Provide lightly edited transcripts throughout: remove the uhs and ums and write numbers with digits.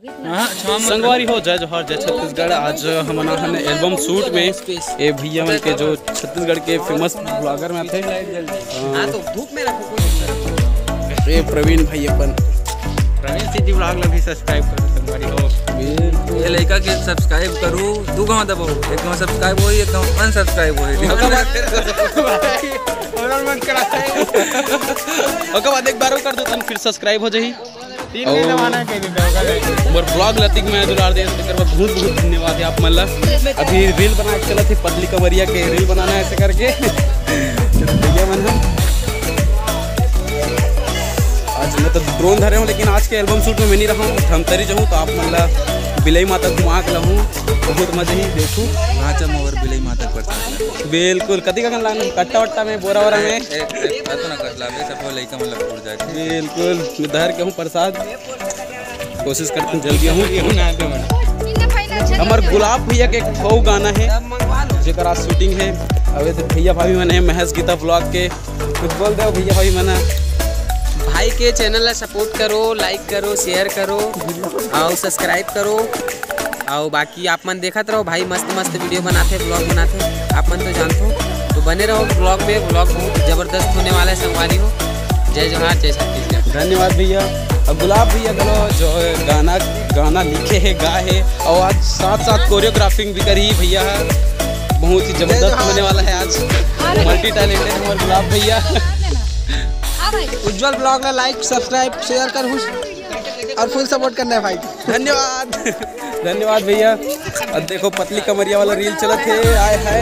संगवारी हो जय जोहार जय छत्तीसगढ़। आज हम हन एल्बम शूट में ये भैया मन के जो छत्तीसगढ़ के फेमस ब्लॉगर में थे ये प्रवीण भाई अपन प्रवीण सिटी ब्लॉग ला भी सब्सक्राइब करो। संगवारी हो ये लड़का के सब्सक्राइब करूँ दू गाँव दबो एक गाँव सब्सक्राइब हो एक गाँव अनसब्सक्राइब हो एक बार कर दो फिर सब्सक्राइब हो जाही मोर ब्लॉग लतिक में दुलार दे बहुत बहुत धन्यवाद है आप मन ला। अभी रील बना के चला थी पतली कमरिया के रील बनाना है ऐसे करके भैया मन आज मैं तो ड्रोन धरे हूँ लेकिन आज के एल्बम शूट में मैं नहीं रहा हूँ धमतरी जाऊँ तो आप मन ला बिलई माता घुमा के लहूँ बहुत मजा ही देखूँ और बिलई माता प्रसाद बिल्कुल कति का लाना कट्टा वट्टा में बोरा वोरा में बिल्कुल धर के हूँ प्रसाद कोशिश करते हैं जल्दी हूँ। हमारे गुलाब भैया के एक गाना है जेकर आज शूटिंग है। अब तो भैया भाभी मैंने महेश गीता ब्लॉग के कुछ बोल दो भैया भाभी मैंने भाई के चैनल ला सपोर्ट करो लाइक करो शेयर करो और सब्सक्राइब करो और बाकी आप मन देखते रहो भाई मस्त मस्त वीडियो बनाते ब्लॉग बनाते आप मन तो जानते हो तो बने रहो ब्लॉग में। ब्लॉग बहुत ज़बरदस्त होने वाला है संगवारी हो। जय जोहार जय छत्तीसगढ़। धन्यवाद भैया। अब गुलाब भैया चलो जो गाना लिखे है गा है और आज साथ साथ कोरियोग्राफिंग भी करी भैया बहुत ही ज़बरदस्त होने वाला है। आज मल्टी टैलेंटेड हमारे गुलाब भैया। उज्जवल ब्लॉग ला लाइक सब्सक्राइब शेयर कर और फुल सपोर्ट करना है भाई। धन्यवाद धन्यवाद भैया। अब देखो पतली कमरिया वाला रील चला थे आए है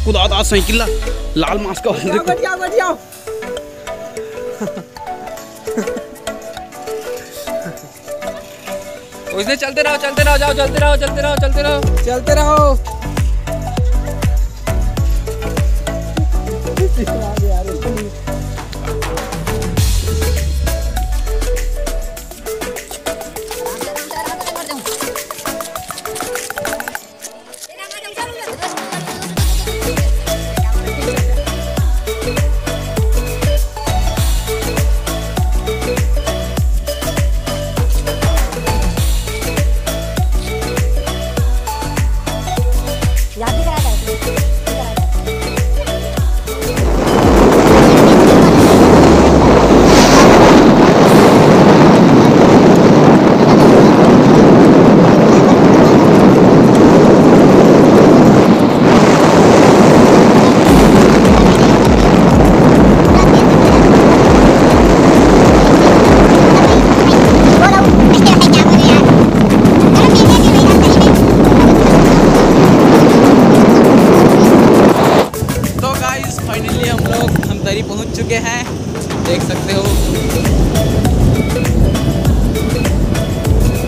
खुदा साइकिल लाल मास्क का उसने चलते रहो जाओ चलते रहो पहुंच चुके हैं देख सकते हो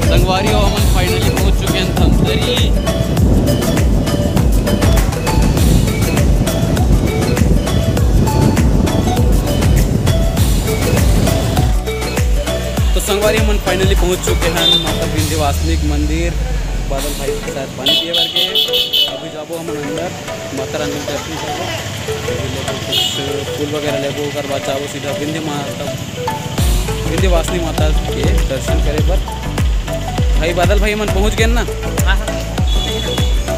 संगवारी हो हम फाइनली पहुंच चुके हैं धमतरी। तो संगवारी हम फाइनली पहुंच चुके हैं माता विंध्यवासिनी मंदिर। बादल भाई के साथ पानी पिए भर के अभी जाबो हम अंदर माता रानी के दर्शन करबो कुछ फूल वगैरह लेबो ओकर बाद जाबो सीधा विंध्यवासिनी माता के दर्शन करे पर। भाई बादल भाई मन पहुँच गए ना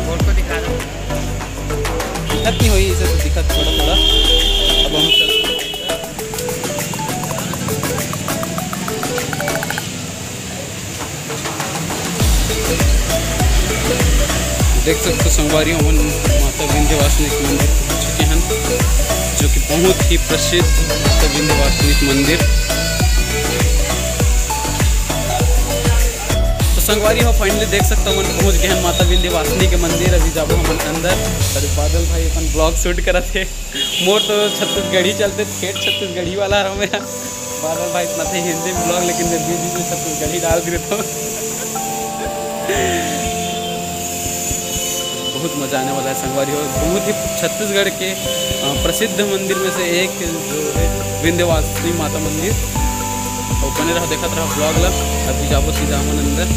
फोटो दिखा दो दिक्कत नहीं हुई इसे तो दिक्कत थोड़ा थोड़ा। अब हम चल देख सकते हो संगवारी हम माता विंध्यवासिनी मंदिर पहुँच चुके हैं जो कि बहुत ही प्रसिद्ध माता विंध्यवासिनी मंदिर। संगवारी हो फाइनली देख सकता हूँ पहुँच गए हैं माता विंध्यवासिनी के मंदिर। अभी जाबो हम अंदर। अरे बादल भाई अपन ब्लॉग शूट करा थे। मोर तो छत्तीसगढ़ी चलते ठेठ छत्तीसगढ़ी वाला रहा मैं। बादल भाई इतना थे हिंदी में ब्लॉग, लेकिन मैं बीच में छत्तीसगढ़ी डाल दिए तो बहुत मज़ा आने वाला है संगवारी हो। बहुत ही छत्तीसगढ़ के प्रसिद्ध मंदिर में से एक जो है विंध्यवासिनी माता मंदिर। और बने रहा देखा रहा ब्लॉग ला। अभी जाबो सीधा हमन अंदर।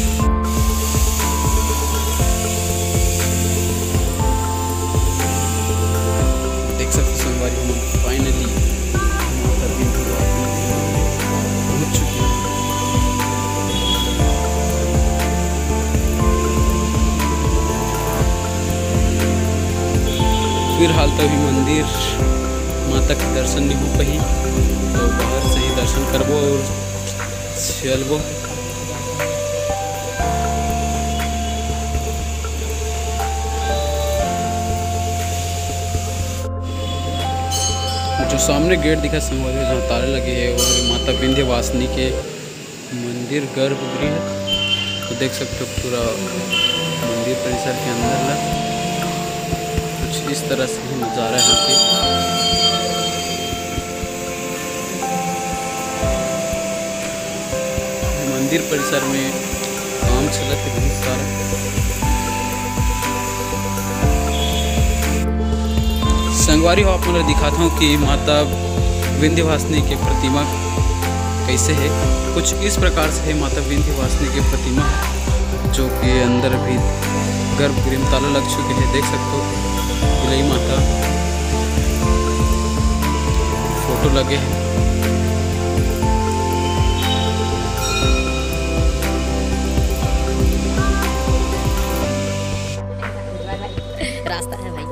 देख सकते संगवारी हम फाइनली माता विंध्यवासिनी पहुंच चुके हैं। फिलहाल तो अभी मंदिर माता के दर्शन नहीं हो पाई, तो बाहर से ही दर्शन करबो और चलबो। जो सामने गेट दिखा संगवारी जहाँ ताले लगे हैं और माता विंध्यवासिनी के मंदिर गर्भगृह है। तो देख सकते हो पूरा मंदिर परिसर के अंदर ला कुछ इस तरह से ही नज़ारा है यहाँ पे। मंदिर परिसर में काम चलत है बहुत सारा। संगवारी हो आप मैं दिखाता हूँ कि माता विंध्यवासिनी की प्रतिमा कैसे है। कुछ इस प्रकार से है माता विंध्यवासिनी की प्रतिमा, जो कि अंदर भी गर्भगृह में ताला लग चुके हैं। देख सकते हो बिलई माता फोटो लगे हैं। रास्ता है भाई।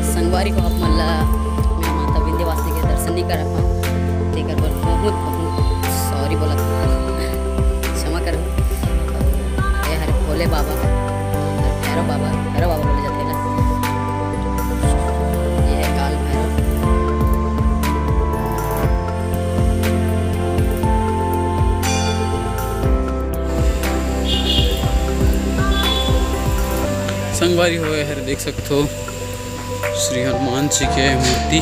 संगवारी को आप मल्ला मैं माता विंध्यवासिनी के दर्शन नहीं कर पाऊँ, लेकर बहुत सॉरी बोला, क्षमा करो। ये हरे भोले बाबा भैरव बाबा बोले जाते हैं। ये है काल भैरव। संगवारी हो है देख सकते हो श्री हनुमान जी के मूर्ति।